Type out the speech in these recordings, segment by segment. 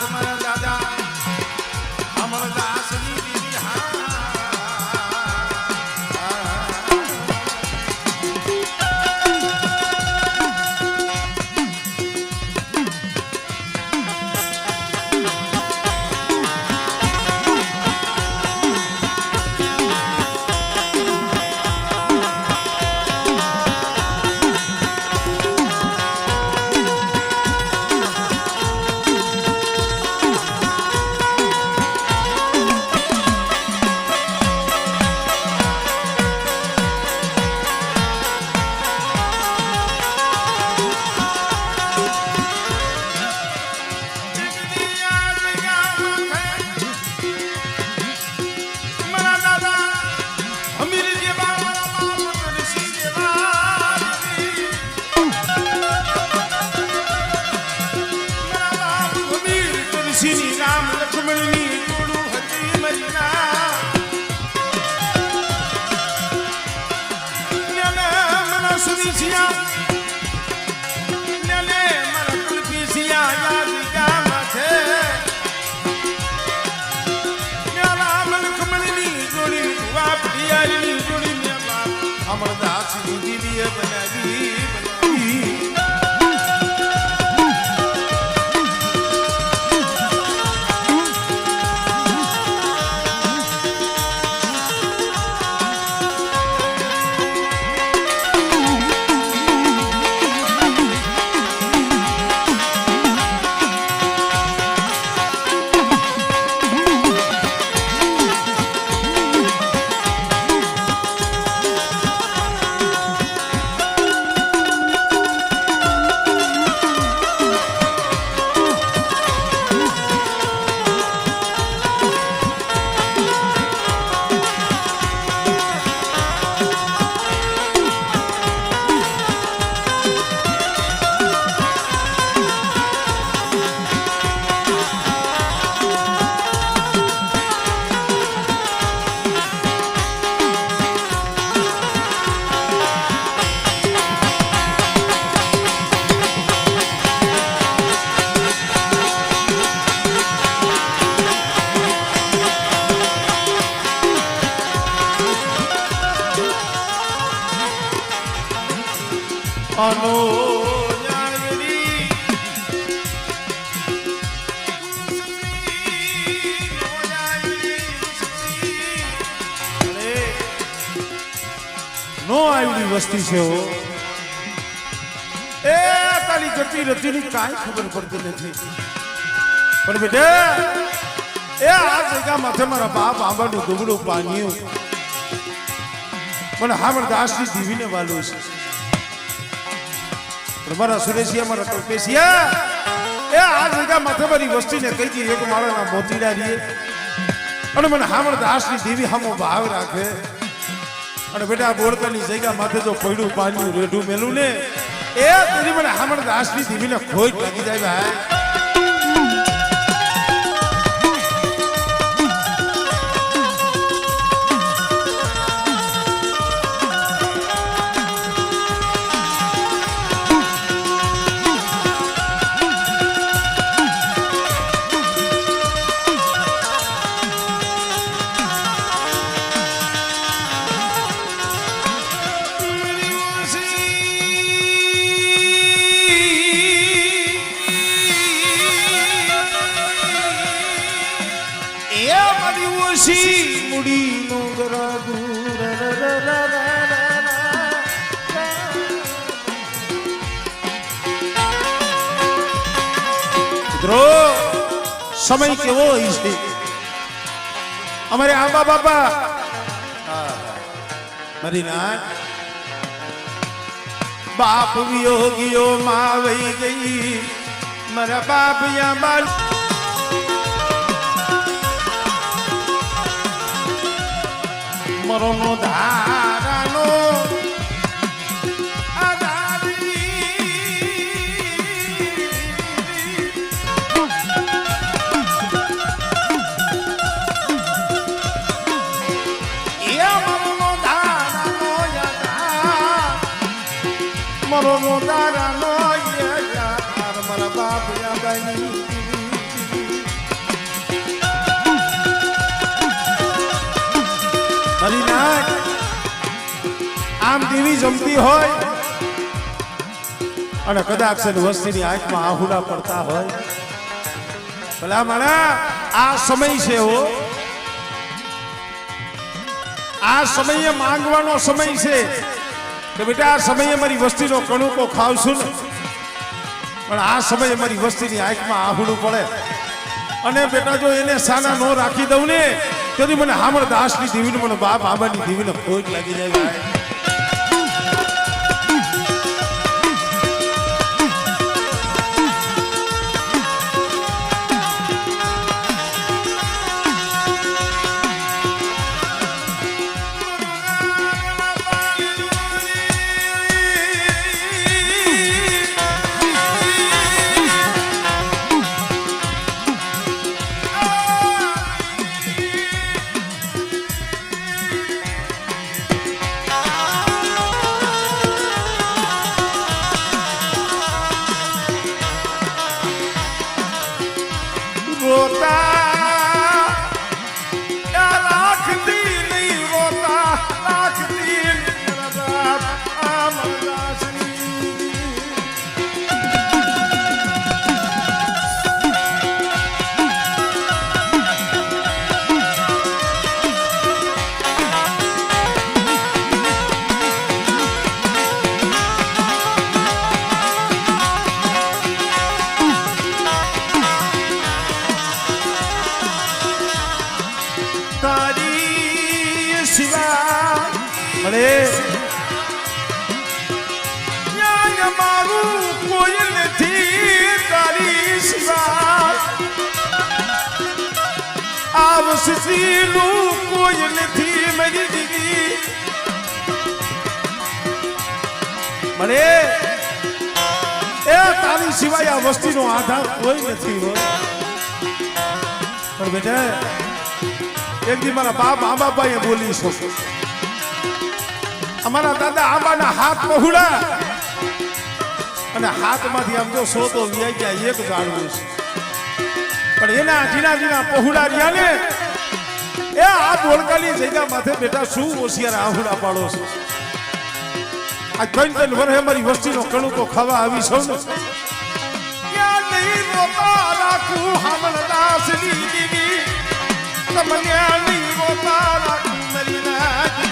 મારા દાદા અમરદાસની દીદી હા રામ લક્ષ્મણની જોડું હતી મરીના મને સુની સિયા મને મારા કલ્પી સિયા યાદ ગામા છે રામ લક્ષ્મણની જોડી બાપ ડિયાની જોડી મે બાપ અમરદાસની દીદીએ બનાવી અનો જાગરી નો આવડી વસ્તી છે હો એ તારી ગતિ રતિની કાંઈ ખબર પડતી નથી પણ બેટા એ આ જગ્યા માથે મારા બાપ આંબાનું દુબળું પાન્યું પણ અમરદાસની દીવીને વાલું છે મારા સુરેશિયા મારા કલ્પેશિયા એ આ જગ્યા માથે મારી વસ્તીને કહી દી એક મારાના મોતીડા રીએ અને મને અમરદાસની દેવી હામો ભાવ રાખે અને બેટા બોળકાની જગ્યા માથે જો પડ્યું પાણી રેઢું મેલું ને એ તેની મને અમરદાસની દેવીને ખોટ લાગી જાય ભાઈ મુડી નો ગરાગુ મિત્રો સમય કેવો હોય છે અમારે આંબા બાપા મારી નાથ બાપ વિયોગીઓ માં વહી ગઈ મારા બાપ યા મરોનો ધારાનો મરોનો ધારાનો મારા બાપ યા આમ દેવી જમતી હોય અને કદાચ વસ્તીની આંખમાં આહુડા પડતા હોય, ભલા મારા આ સમય છે હો, આ સમયે માંગવાનો સમય છે કે બેટા આ સમયે મારી વસ્તીનો કણુકો ખાવશું ને, પણ આ સમયે મારી વસ્તીની આંખમાં આહુડું પડે અને બેટા જો એને સાના નો રાખી દઉં ને તેથી મને હામળ દાસની દેવીને મને બાપ આબાની દેવીને ખોટ લાગી જાય. કોઈ નથી મારી દીદી મને એ તારી સિવાય આ વસ્તીનો આધાર કોઈ નથી હોય. પણ બેટા એક દી મારા બાપ આંબાબાઈએ બોલી છો, અમારા દાદા આંબાના હાથ પહોળા અને હાથમાંથી આમ જો સો તો વ્યાઈ ગયા એક જાણવું છે, પણ એના જીના જીના પહોળા રહ્યા ને એ આ બોલકાની જગ્યા માથે બેટા શું હોશિયાર આહુડા પાડો છે. આ ત્રણ વર્ષે મારી વસ્તીનો કણુકો ખાવા આવી છો ને રાખું હામલ દાસની દીદી તમને નહીં રોતા રાખું મારી નાજી.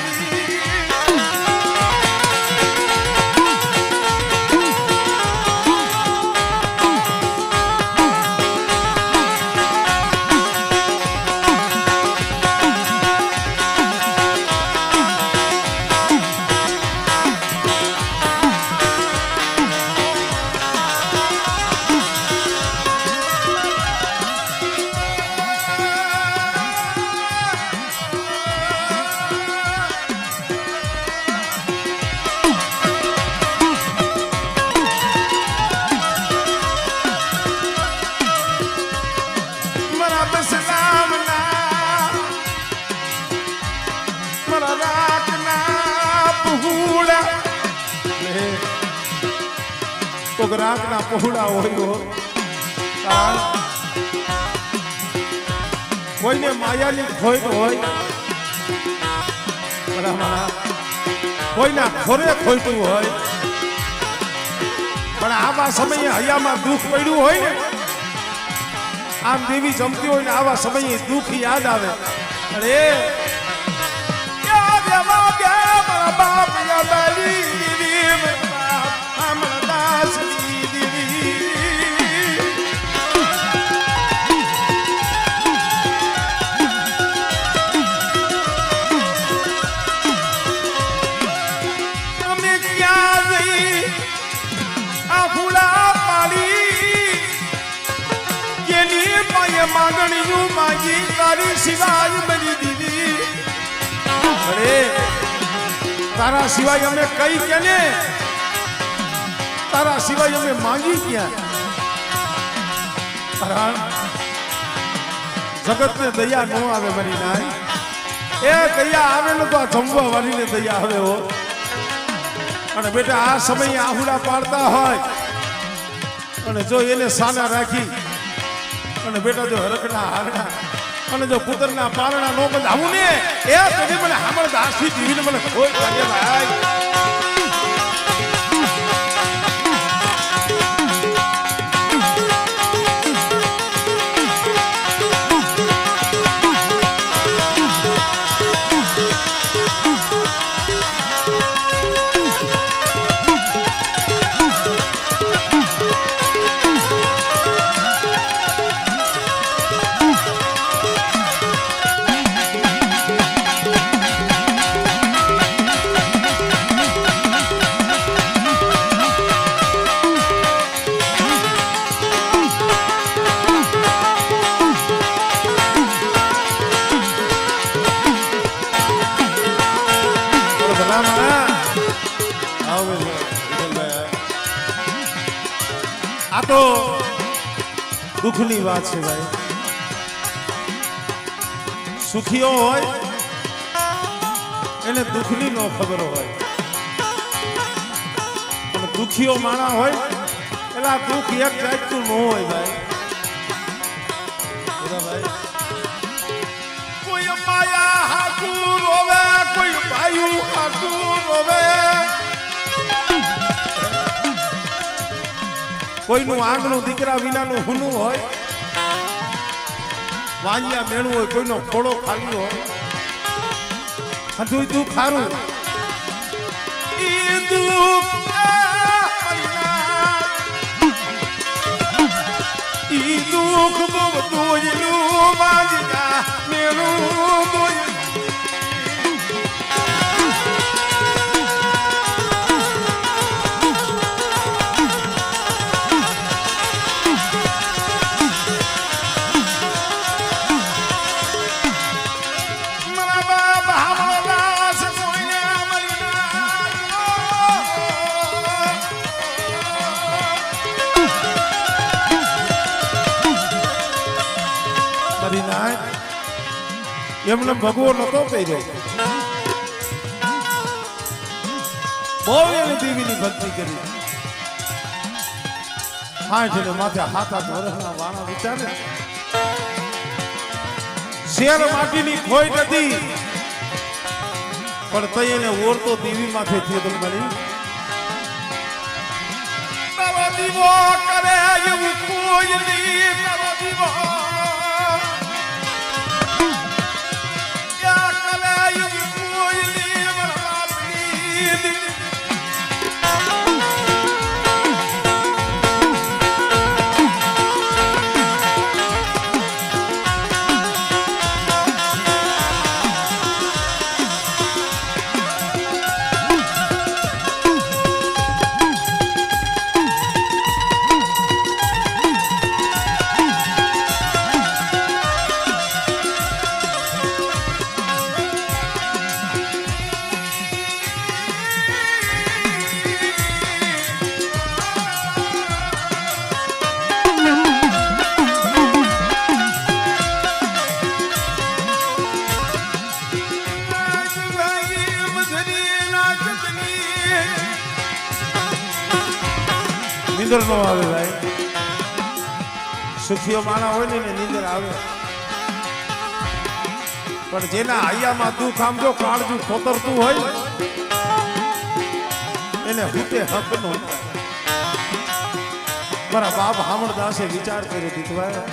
રાતના પહોળા હોય કોઈને માયાની ખોટ હોય, બરાબર કોઈના ખોરે ખોટું હોય, પણ આવા સમયે હૈયામાં દુઃખ પડ્યું હોય ને આમ દેવી જમતી હોય ને આવા સમયે દુઃખ યાદ આવે. અરે બાપ માંગણીયું માંગી તારી સિવાય બની દીધી. અરે તારા સિવાય અમે કઈ કે ને તારા સિવાય અમે માંગી ક્યાં. જગત ને દયા ન આવે મારી નાય, એ દયા આવે ને તો આ જમવા વાળીને દયા આવે હો. અને બેટા આ સમયે આહુડા પાડતા હોય અને જો એને સાના રાખી અને બેટા જો હરકના હારણા અને જો પુત્રના પારણા નો બંધાવું ને એ કદી મને હામળ દાસી જીવીને મને કોઈ કરે ભાઈ આ તો દુઃખની વાત છે ભાઈ સુખીઓ હોય એને દુઃખની નો ખબર હોય પણ દુખીઓ માણા હોય એટલે આ દુઃખ એક જાતનું ન હોય ભાઈ ભાઈ કોઈ માયા હાટુ રોવે કોઈ ભાઈ હાટુ રોવે કોઈનું આંગણું દીકરા વિનાનું હુનું હોય વાંજિયા મેળવું હોય કોઈનો ખોડો ખાલી હોય હજુ તું ખારું ઈ દુઃખ બહુ દોયલું વાંજિયા મેળવું દોય એમને ભગવો નતો પહેર્યો બહુ એની દેવીની ભક્તિ કરી હાથ એટલે માથે હાથ વર્ષના વાણા વિચારે શેર માટીની ખોઈ નથી પણ તઈ એને ઓરતો દેવી માથે થયો તો મળી તારો દીવો કરે એવું કોઈ નહીં તારો દીવો નીંદર નો આવે ભાઈ સુખીઓ માણા હોય ને નીંદર આવે પણ જેના હૈયામાં દુઃખ આમ જો કાળજું ખોતરતું હોય એને હુતે હક નો મારા બાપ હામણદાસે વિચાર કર્યો દીકરા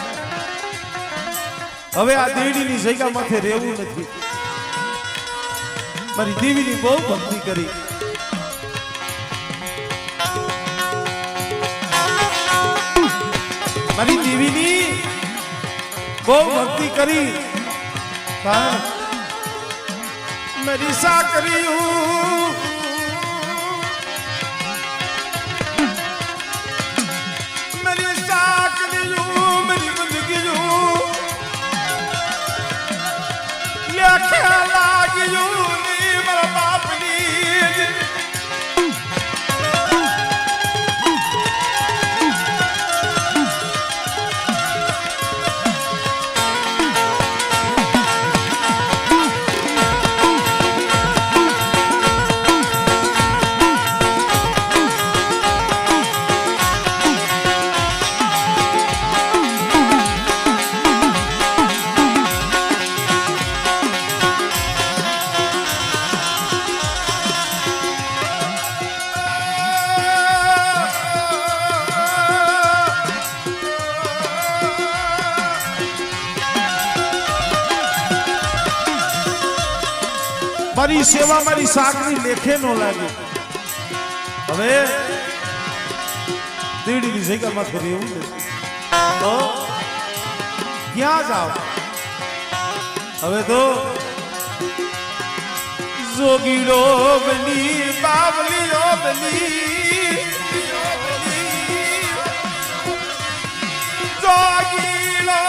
હવે આ દેવીની જગ્યા માથે રહેવું નથી મારી દેવીની બહુ ભક્તિ કરી મારી દેવીની બહુ ભક્તિ કરી મેરી સાકરીયું મેરી સાકરીયું મેરી બંદગીયું લેખે લાગ્યું ની મારા બાપની મારી સેવા મારી સાકરી લેખે નો લાગે હવે દીડીની જગ્યામાં કરી એવું તો ક્યાં જાવ હવે તો જોગીડો બની બાવલીઓ બની જોગીડો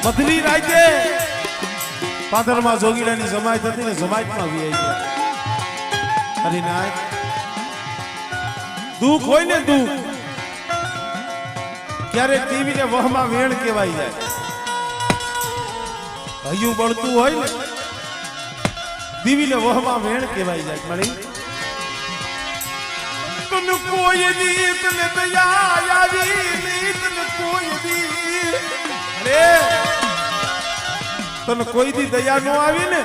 મધરી રાતે પાદરમાં જોગીડાની જમાયત હતી ને જમાયતમાં વી આવી ગયા હરિનાથ દુઃખ હોય ને દુઃખ ક્યારેક દેવીને વહમાં વેણ કહેવાય જાય હૈયું બળતું હોય ને દેવીને વહમાં વેણ કહેવાય જાય મળી તને કોઈ દી તને દયા આવી નહીં તને કોઈ દી તને કોઈ દી દયા નો આવી ને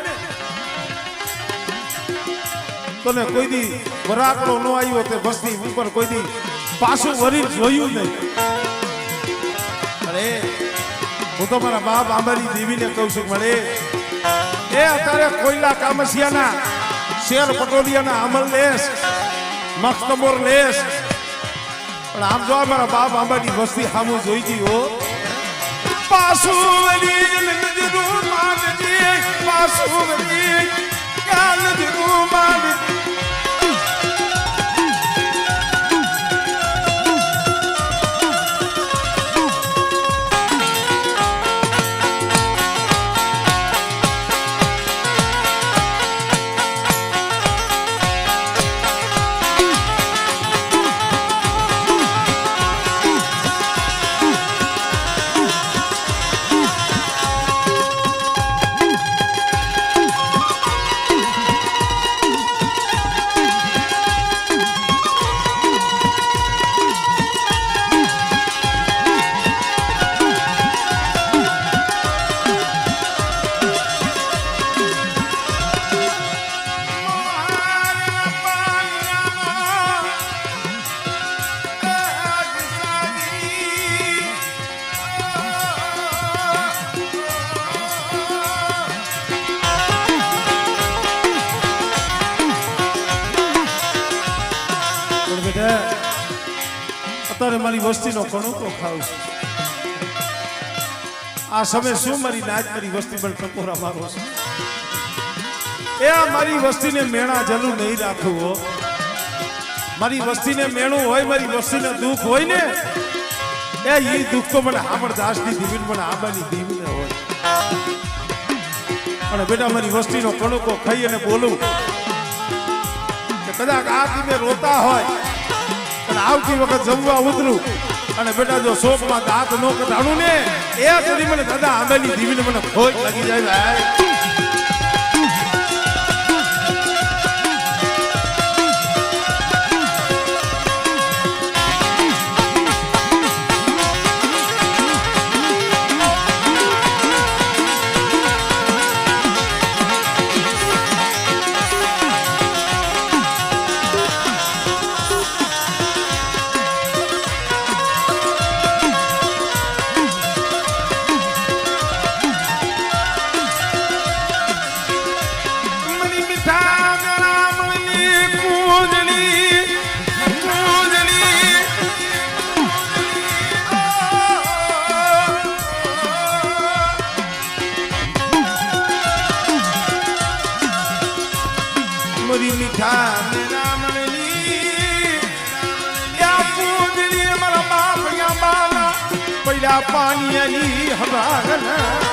તને કોઈ દી વરાકડો નો આવ્યો તે બસની ઉપર કોઈ દી પાછું વરી જોયું નહીં અરે હું તો મારા બાપ આંબાની દેવીને કહું છું મળે એ અત્યારે કોયલા કામસિયાના શેર પટોલિયાના અમલ લેસ મખતમોર લેસ પણ આમ જો મારા બાપ આંબાની વસ્તી સામું જોઈ ગઈ હો પાસુવલી જલનજરૂ માનજી પાસુવલી જલનજરૂ માનજી અત્યારે મારી વસ્તીનો કણુકો ખાવ છું આ સમય શું મારી નાચ મારી વસ્તી પર ટકોરા મારો છે એ મારી વસ્તીને મેણા જલું નહીં રાખવું મારી વસ્તીને મેણું હોય મારી વસ્તીને દુઃખ હોય ને એ દુઃખ તો મને હામરદાસની દીવીને મને આબાની દીવીને હોય અને બેટા મારી વસ્તીનો કણુકો ખાઈ અને બોલું કે કદાચ આ દીને રોતા હોય પણ આવતી વખત જમવા ઉતરું અને બેટા જો શોકમાં દાંત નો કઢાણું ને એ સુધી મને દાદા આંબાની દીવીને મને ખોજ લાગી જાય ભાઈ મોરી મીઠા મેરા મણલી યા પૂજલી મારા બાપ યા બાલા પૈડા પાણીની હવાગના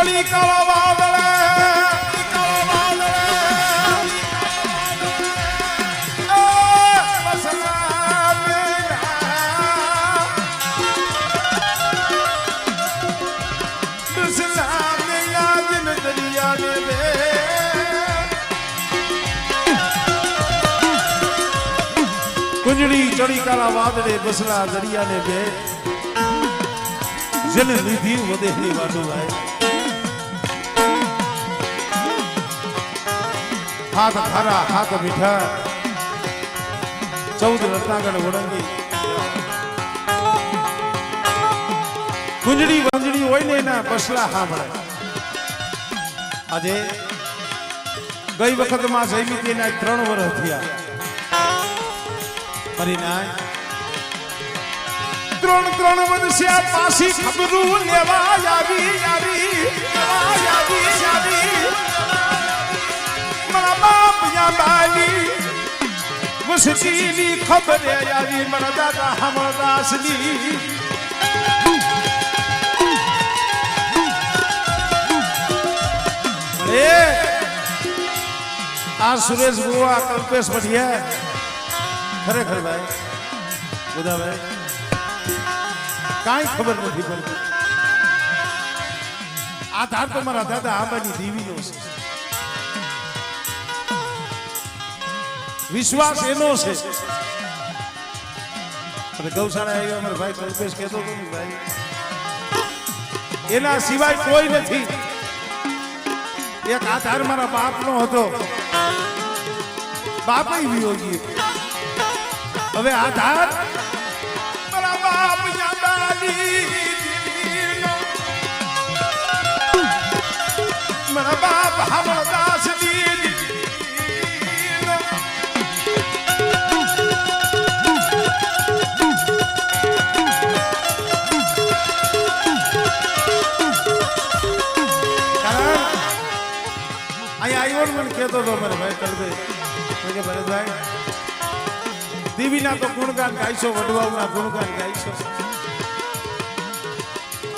ચડી કાળા વાદળે કુંજડી ચડી કાળા વાદળે બસલા દરિયા ને બે જેને લીધી વધેલી વાડું ભાઈ હાથ ખારા હાથ મીઠા 14 રત્નાગઢ વડંગી કુંજડી વંજડી હોય ને એના બસલા સાંભળે આજે ગઈ વખત માં જઈમી તેના 3 વર્ષ થયા પરિણામ 3 વર્ષ પાછી ખબરું લેવા આવી મારા બાપ યા બાલી વસતીની ખબર આવી મારા દાદા હમદાસની આ સુરેશ બુआ કલ્પેશ પઢિયા ખરેખર ભાઈ બધા ભાઈ કાંઈ ખબર નથી પડતી આધાર તો મારા દાદા આંબાની દેવીનો છે વિશ્વાસ એનો છે ગૌશાળા આવ્યા અમારા ભાઈ કલ્પેશ કહેતો હતો ને ભાઈ એના સિવાય કોઈ નથી એક આધાર મારા બાપનો હતો બાપય વિયોગી હવે આધાર મારા બાપ મારા બાપ હમદાસ અહીંયા આવ્યો મને કહેતો હતો મારે ભાઈ કરદે કે ભરતભાઈ દેવીના તો ગુણગાન ગાઈશો વડવાઓના ગુણગાન ગાઈશો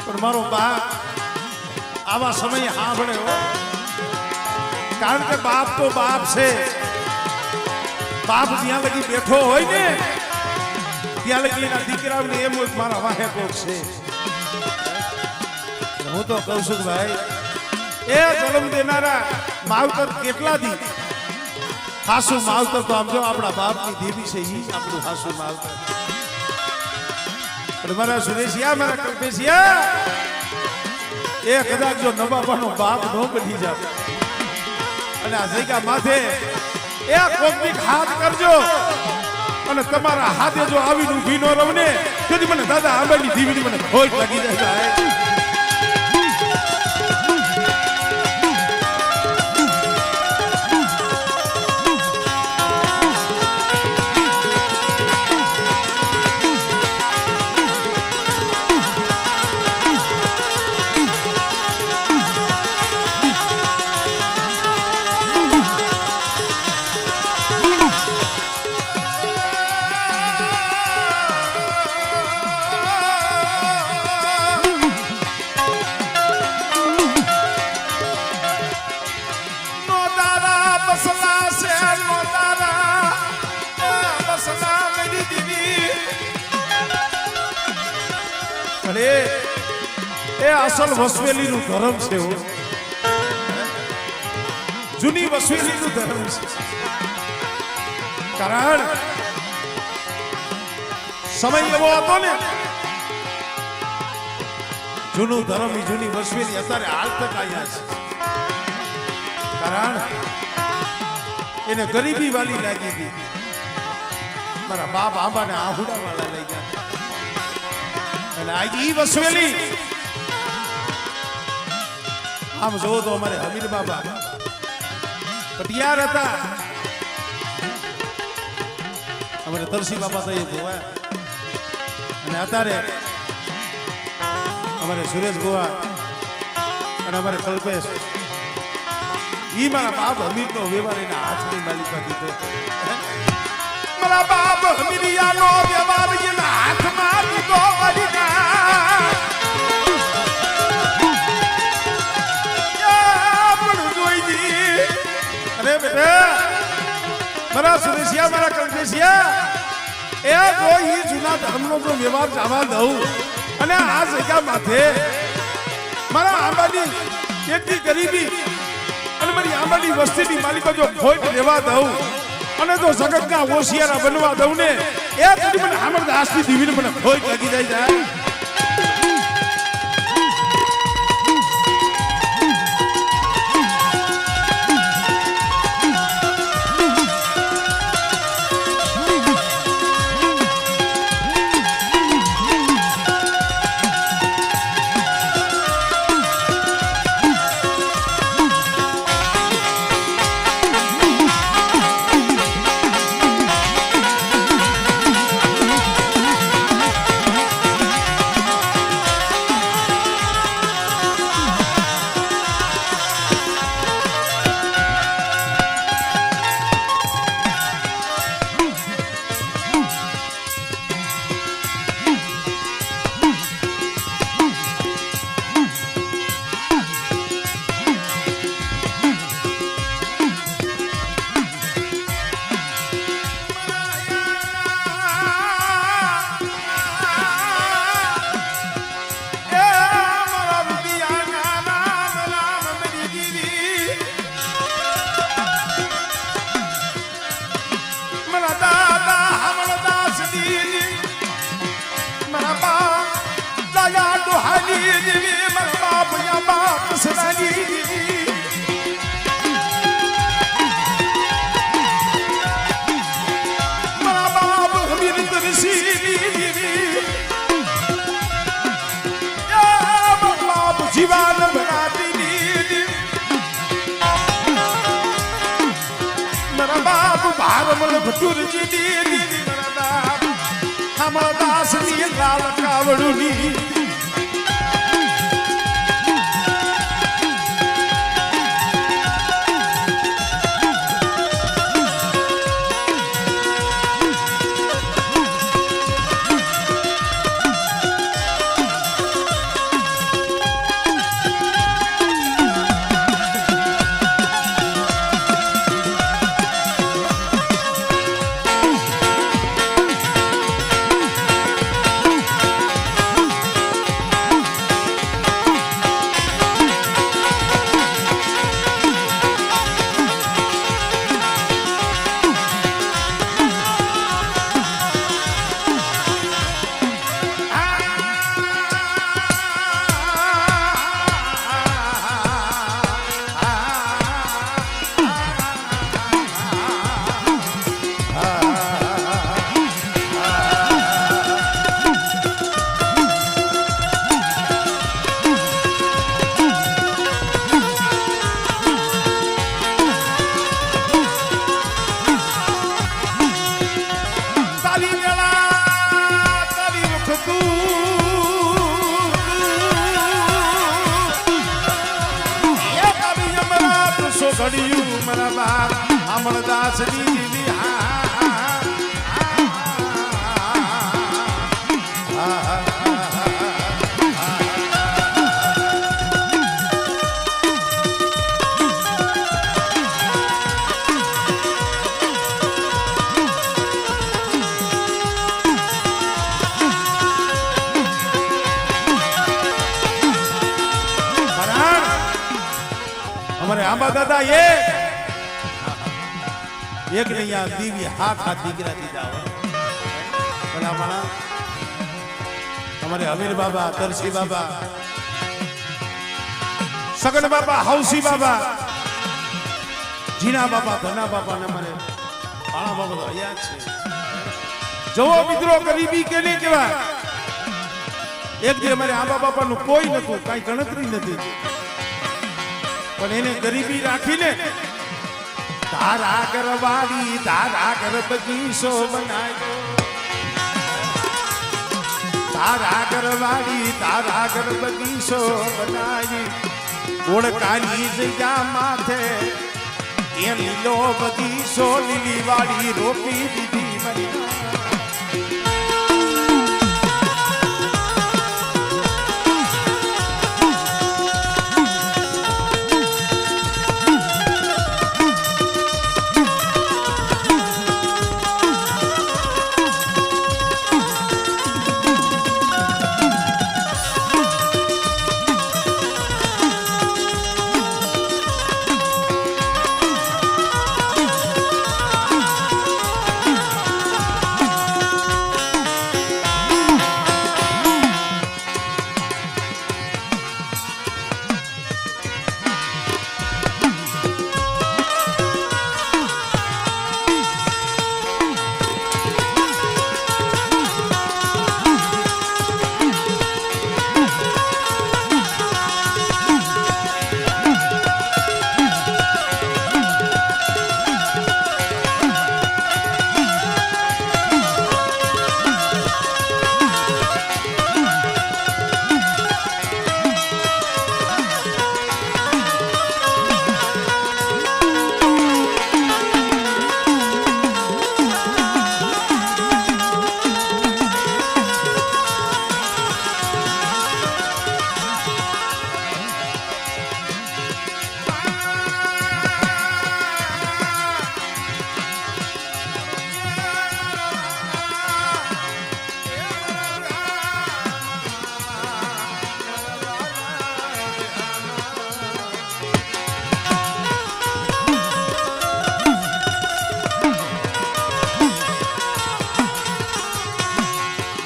પણ મારો બાપ આવા સમયે સાંભળે હો કારણ કે બાપ તો બાપ છે બાપ જ્યાં લગી બેઠો હોય ને ત્યાં લગી એના દીકરાઓને એમ હોય મારા વાહે કોક છે હું તો કહું છું ભાઈ એ જન્મ દેનારા માવતર કેટલા દી હાસુ માવતર તો આમ જો આપણા બાપની દેવી છે ઈ આપણું હાસુ માવતર પણ મારા સુરેશિયા મારા કલ્પેશિયા એ કદાચ જો નવાબાનો બાપ ન બની જાવ અને આ જગ્યા માથે એ કોકની હાથ કરજો અને તમારા હાથે જો આવીને ઊભી ન રવને તેથી મને દાદા આંબાની દેવીની મને ખોટ લાગી જાય એ અસલ વસવેલી નું ધર્મ છે જૂની વસવેલી નું ધર્મ છે કારણ સમય એવો હતો ને જૂનું ધર્મ જૂની વસવેલી અત્યારે હાલ તક આવ્યા છે કારણ એને ગરીબી વાળી લાગી હતી મારા બાપ આંબાને આહુડા વાળા લઈ ગયા અને આજે ઈ વસવેલી આમ જોવો તો અમારે હમીર બાબા પટિયાર હતા અમારે તરસી બાબા તો એ જોવા અને અત્યારે અમારે સુરેશ ગોવા અને અમારે કલ્પેશ ઈ મારા બાપ હમીરનો વ્યવહાર એના હાથની માલિકા દીધો મારા બાપ હમીરિયાનો વ્યવહાર એના હાથમાં દીધો મારા સુરેશિયા મારા કંકેશિયા એ કોઈ જૂના ધર્મનો જો વ્યવહાર જવા દઉં અને આ જગ્યા માથે મારા આંબાની એટલી ગરીબી અને મારી આંબાની વસ્તીની માલિકો જો ખોટ રહેવા દઉં અને તો જગતના હોશિયારા બનવા દઉં ને એ પછી મને અમરદાસની દીવીને મને ખોટ લાગી જાય જીવાન ભરાતી મારા બાપ ભારમલ ભટુરજી દીદી મારા બાપ અમરદાસની લાલ કાવડુની ઘડિયું મારા બાપ અમરદાસની દીદી અમારે આંબા દાદા એક ને યાર દીવી હાથ દીકરા દીધા ભલા માણા અમારે અમીર બાબા તરસી બાબા સગન બાબા હૌસી બાબા જીના બાબા ધના બાબા ને અમારે પાણા બાબા તો યાદ છે જવો મિત્રો ગરીબી કે નહીં કહેવાય એક દી અમારે આંબા બાપાનું કોઈ નતું કઈ ગણતરી નથી પણ એને ગરીબી રાખીને તારા ઘરવાળી તારા ઘર બગીચો બનાવ્યો તારા ઘરવાળી તારા ઘર બગીચો બનાવી ઓળખાની જગ્યા માથે એ લીલો બગીચો લીલી વાળી રોપી દીધી મરી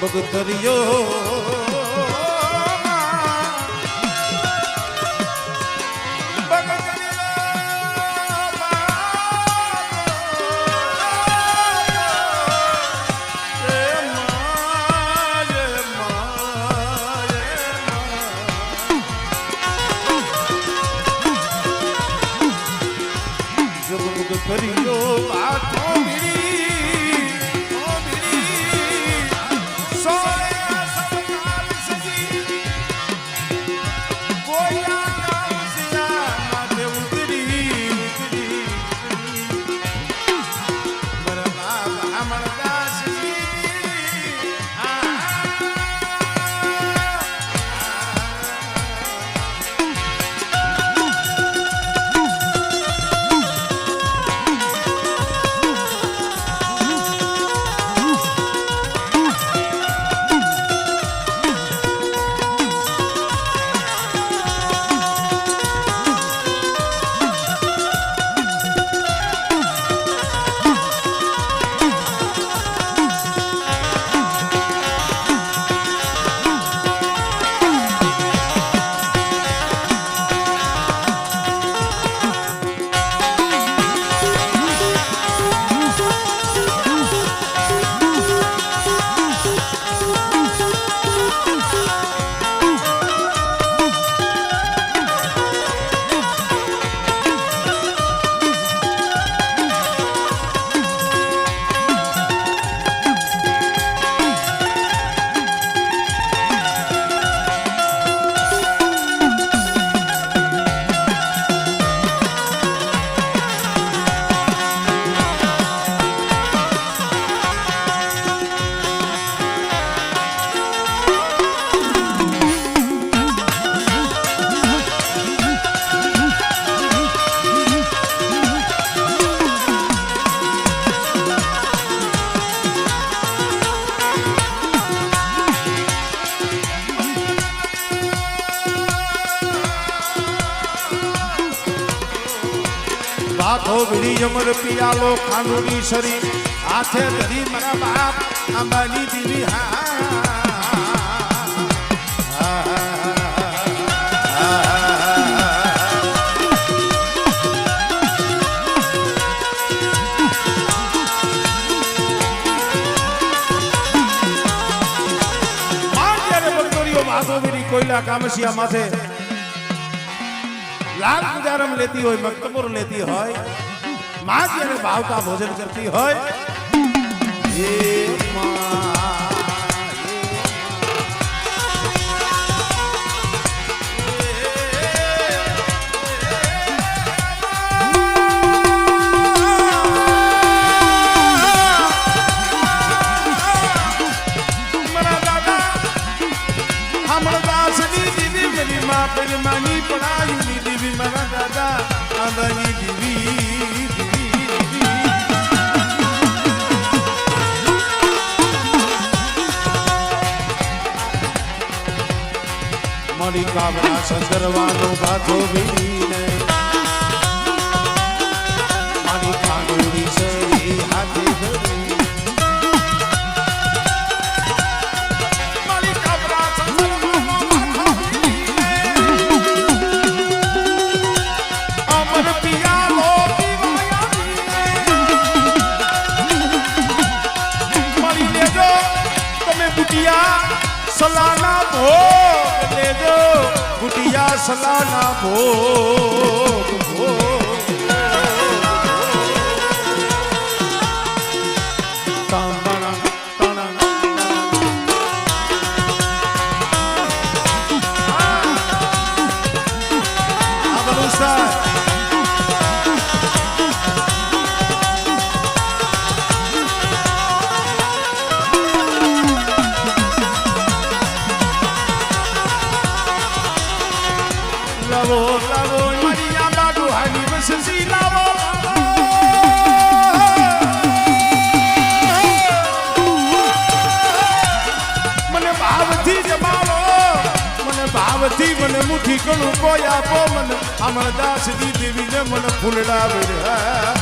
ભગતરિયો કરિયો આઠો મીડી સોયા સબકાલ સજી કોયા નામ સિયા માથે ઉતરી બરબા અમરદાસ હાથો વીડી અમર પિયાલો ખાંડુની શરી હાથે ધરી મારા બાપ અંબાની દીવી કોયલા કામસિયા માથે લાલ ગુજારમ લેતી હોય મક્તબુર લેતી હોય માં જ્યારે ભાવતા ભોજન કરતી હોય એ માની પડાયું દેવી મારા દાદા આંબાની દેવી મારી કાબરા સંદરવાનો બાધો વીને મારી કાંગોરી સરી હાથે ધરી સલાના ભોગ લેજો ગુટિયા સલાના ભોગ લાવો લાવો મરિયા બાડુ હાલી બસસી લાવો મને ભાવથી જમાવો મને ભાવથી મને મુઠ્ઠી કણું કોઈ આપો મને અમરદાસ દી દેવીને મને ફૂલડા વેરા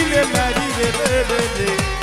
લે મારી રે રે રે રે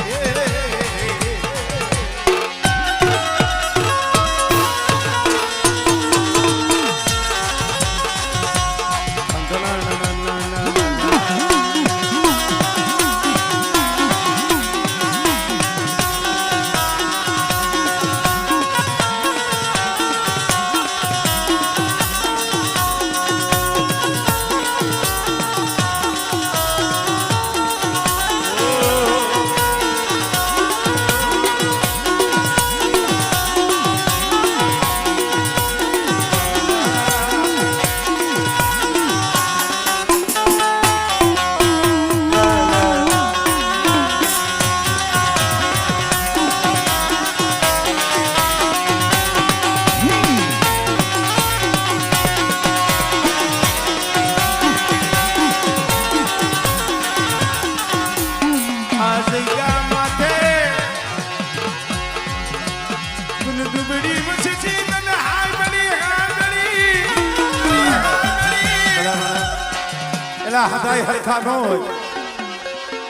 હદાય હરખા ન હોય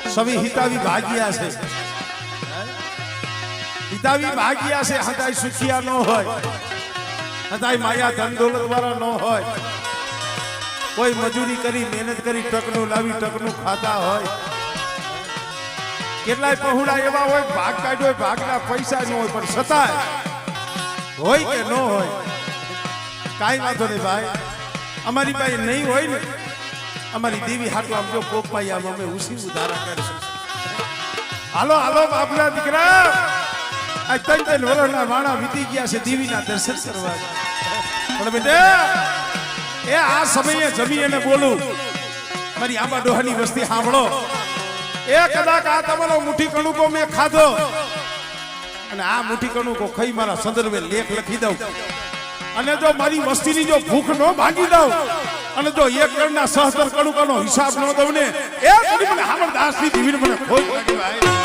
સવી હિતાવી ભાગ્યા છે હિતાવી ભાગ્યા છે હદાય સુખિયા ન હોય હદાય માયા ધન દોલત વાળા ન હોય કોઈ મજૂરી કરી મહેનત કરી ટકનું લાવી ટકનું ખાતા હોય કેટલાય પહોળા એવા હોય ભાગ કાઢ્યો ભાગના પૈસા ન હોય પણ છતાંય હોય કે ન હોય કાંઈ વાંધો નહીં ભાઈ અમારી પાસે નહીં હોય ને અમારી દેવી હાટુ આમ જો કોક પાઈ આમ અમે ઉસી ઉધારા કરશું હાલો હાલો બાપના દીકરા આ ત્રણ વરણના વાણા વીતી ગયા છે દેવીના દર્શન કરવા પણ બેટા એ આ સમયે જમી અને બોલું મારી આંબા ડોહાની વસ્તી સાંભળો એ કદાચ આ તમારો મુઠ્ઠી કણુકો મેં ખાધો અને આ મુઠ્ઠી કણુકો ખાઈ મારા સંદર્ભે લેખ લખી દઉં અને જો મારી વસ્તીની જો ભૂખ ન ભાગી દઉં અને જો એક ગણના સહસ્ત્ર કણુકાનો હિસાબ ન દઉં ને એ મને હામરદાસની દીવીને મને ખોઈ લાગી ભાઈ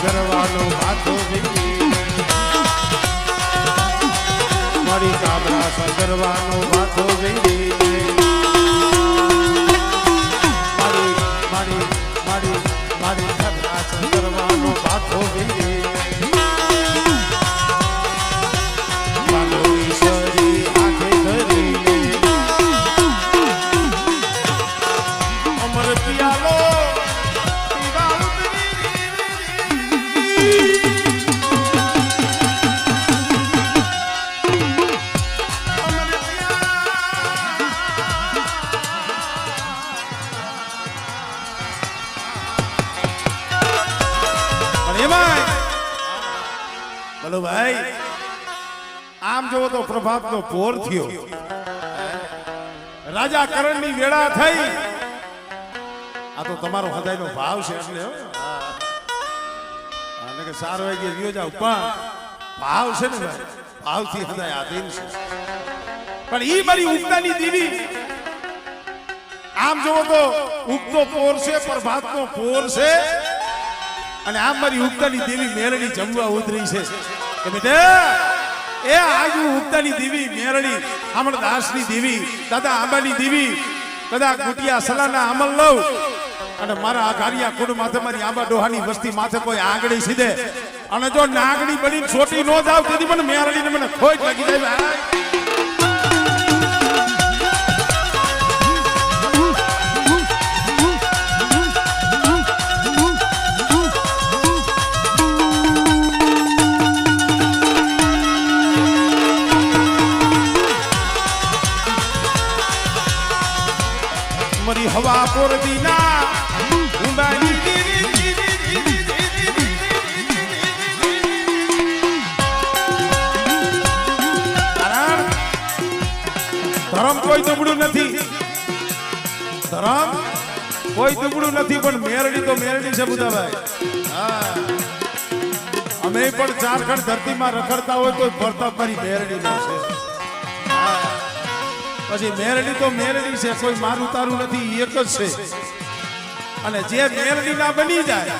ગરવાનો માથો મારી કાબરા સંગરવાનો માથો મારી મારી મારી મારી કાબરા સંગરવાનો માથો ઈશ્વરી આંખે ધરી અમર પિયાલો બોલો ભાઈ આમ જોવો તો પ્રભાતનો પોર થયો રાજા કરણની વેળા થઈ આ તો તમારો હૃદયનો ભાવ છે એટલે આને કે સારો હોય કે વિયો જાવ પણ ભાવ છે ને ભાઈ ભાવથી હૃદય આધીન છે પણ ઈ મારી ઉગતાની દેવી આમ જોવો તો ઉગતો પોર છે પ્રભાતનો પોર છે અને આમ મારી ઉગતાની દેવી મેરણી જમવા ઉતરી છે કે બેટા એ આજુ ઉગતાની દેવી મેરણી અમરદાસની દેવી દાદા આંબાની દેવી કદાચ ગુટિયા સલાના અમલ લઉં અને મારા આ ગારિયા કુંડ માથે મારી આંબા ડોહાની વસ્તી માથે કોઈ આંગળી સીધે અને જો નાગણી બની છોટી નો જાવ તેથી મને મેરડીને મને ખોટ લાગી જાય ભાઈ. મારી હવા પોરદી ના ઉંબાની ધર્મ કોઈ દુબળું નથી, ધર્મ કોઈ દુબળું નથી, પણ મેરડી તો મેરડી છે બુધાભાઈ. હા, અમે પણ ઝારખંડ ધરતીમાં રખડતા હોય તો ભરતા મારી મેરડી નો છે. પછી મેરડી તો મેરડી છે, કોઈ મારું તારું નથી, એક જ છે. અને જે મેરડી ના બની જાય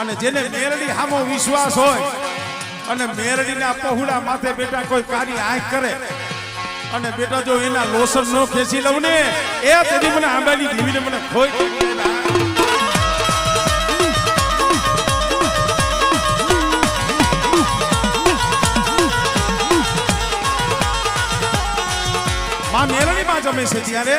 અને જેને મેરડી સામો વિશ્વાસ હોય અને મેરડી ના પહોળા માથે બેટા કોઈ કારી આંખ કરે અને બેટા જો એના લોસર નો ખેંચી લઉં ને એ તેથી મને આંબાની દેવીને મને ખોઈ. માં મેરડી માં જમે છે ત્યારે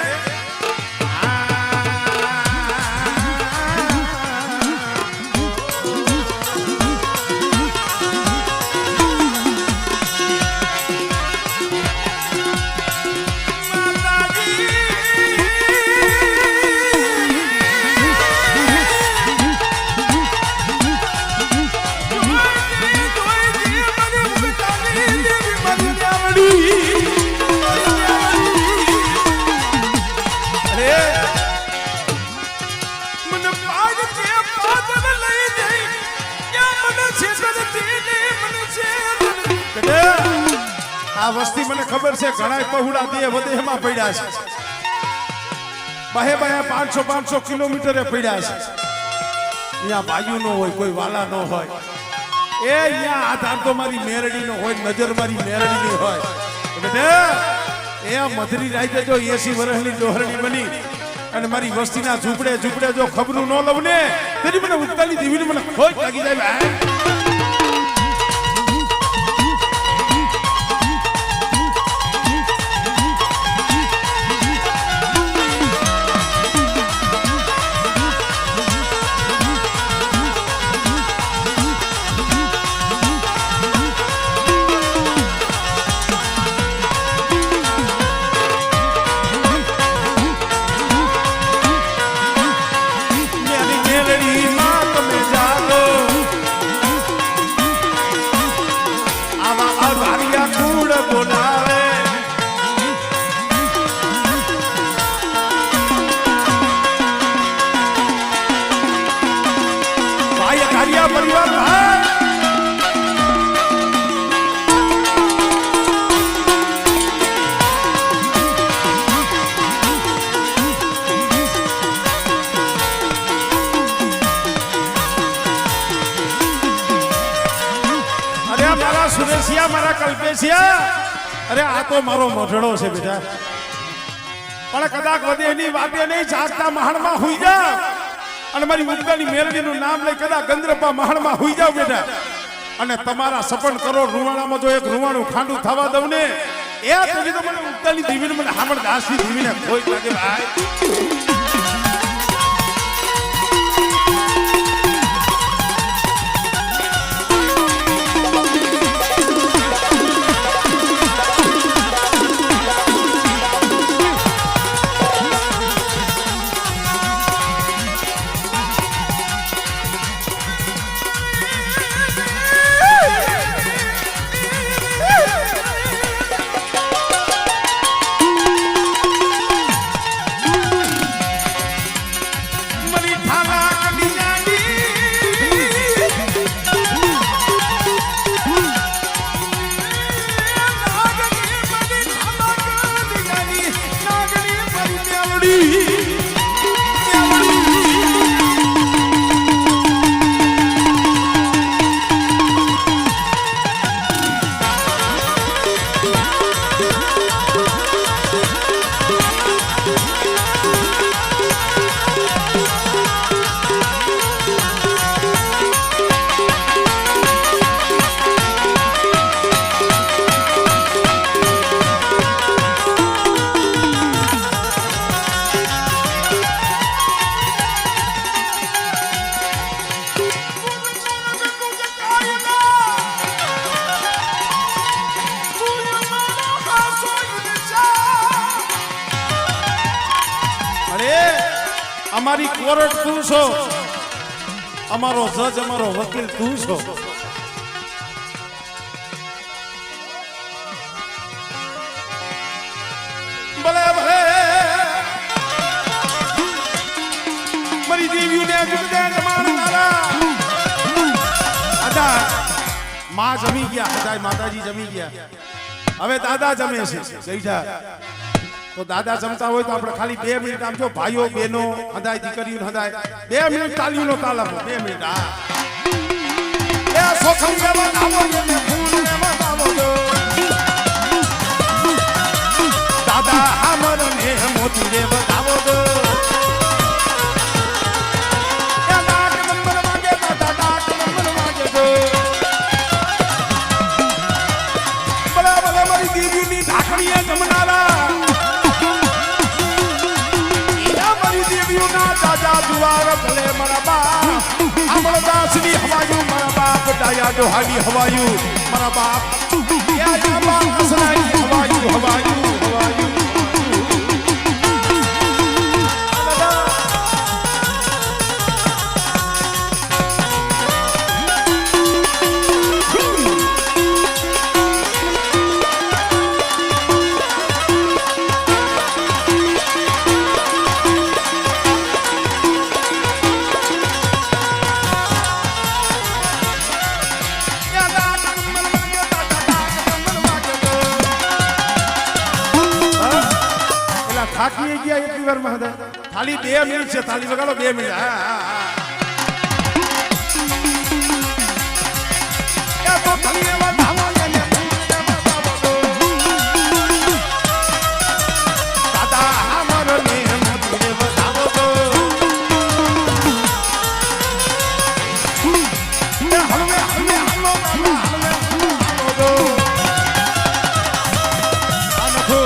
આ વસ્તી મને ખબર છે ઘણા પહોળા દે વધેમાં પડ્યા છે, બહે બહે 500 કિલોમીટરે પડ્યા છે. અહીંયા બાયુ નો હોય, કોઈ વાલા નો હોય, એ અહીંયા આધાર તો મારી મેરડી નો હોય, નજર મારી મેરડી ની હોય. એ મધરી રાતે જો 80 વર્ષની ડોહરણી બની અને મારી વસ્તીના ઝૂંપડે ઝૂંપડે જો ખબરું ન લઉં ને તેથી મને ઉત્તાની દેવીને મને ખોટ લાગી જાય. સુરેશિયા મારા કલ્પેશિયા, અરે આ તો મારો મઢડો છે બેટા, પણ કદાચ વધે એની વાતે નહીં, જાગતા મહાણમાં હુઈ જા અને મારી ઉગતાની મેરડીનું નામ લઈ કદાચ ગંદ્રપા મહાણમાં હુઈ જાવ બેટા, અને તમારા સપન કરોડ રૂવાણામાં જો એક રૂવાણું ખાંડું થવા દઉં ને એ પછી તો મને ઉગતાની દેવીને મને હામણ દાસની દેવીને કોઈ લાગે ભાઈ. અમારી કોર્ટ તું છો, અમારો જજ અમારો વકીલ તું છો. ભલે ભલે મારી દેવીઓને જુદા જમાડનારા દાદા માં જમી ગયા, દાદા માતાજી જમી ગયા, હવે દાદા જમે છે. ગઈઠા તો દાદા જમતા હોય તો આપણે ખાલી 2 મિનિટ આમ જો ભાઈઓ બહેનો હદાય દીકરીઓ હદાય 2 મિનિટ તાલીઓનો તાલ આપો. 2 મિનિટ હા એ સોખંગમાં આવો ને ફૂલમાં આવો જો દાદા અમર ને મોતી રે બતાવો જો એ નાક નંબર માંગે દાદા નાક નંબર માંગે જો બરાબર મારી દીવીની ઢાકણીએ જમનારા દાદા જુવાર ભલે મારા બાપ અમરદાસની હવાયુ મારા બાપ ડાયા જોહાની હવાયુ મારા બાપ યા બાપ અસરાઈ હવાયુ હવાયુ હવાયુ થાકી ગયા એક વાર માં ખાલી 2 મિનિટ છે. થાળી વગાડો 2 મિનિટ. હા તો થાળી એવા ધામો દાદા અમર ને મોતી રે બતાવો તો હલવે હલવે હલવો હલવે હલવો તો આનખો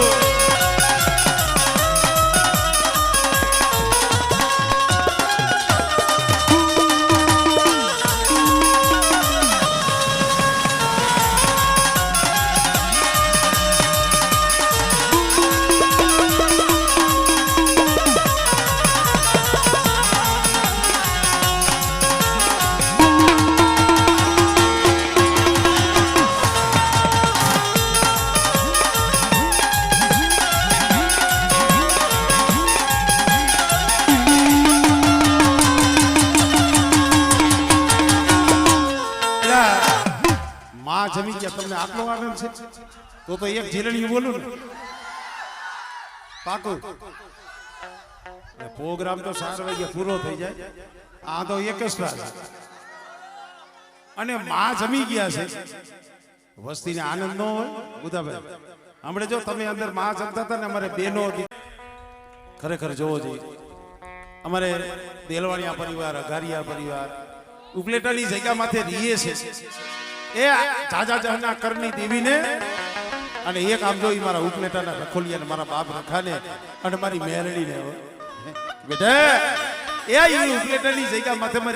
જમી ગયા. તમને આટલો આનંદ છે તો એક જીલણી બોલું ને પાકું. પ્રોગ્રામ તો 4 વાગ્યા પૂરો થઈ જાય, આ તો એક જ ક્લાસ અને માં જમી ગયા છે. વસ્તીને આનંદ ન હોય બુધાભાઈ? હમણે જો તમે અંદર માં જમતા હતા ને અમારે બેનો ખરેખર જોવો જોઈએ. અમારે દેલવાણીયા પરિવાર, અઘારિયા પરિવાર ઉપલેટાની જગ્યામાંથી રીએ છે એ જાજા જહના કરની દેવીને અને એક આમ જોઈ મારા ઉપલેટાના રખોલિયા મારા બાપ રખાને અને મારી મેરડીને બેટા એ ઉપલેટાની જગ્યા માથે મારી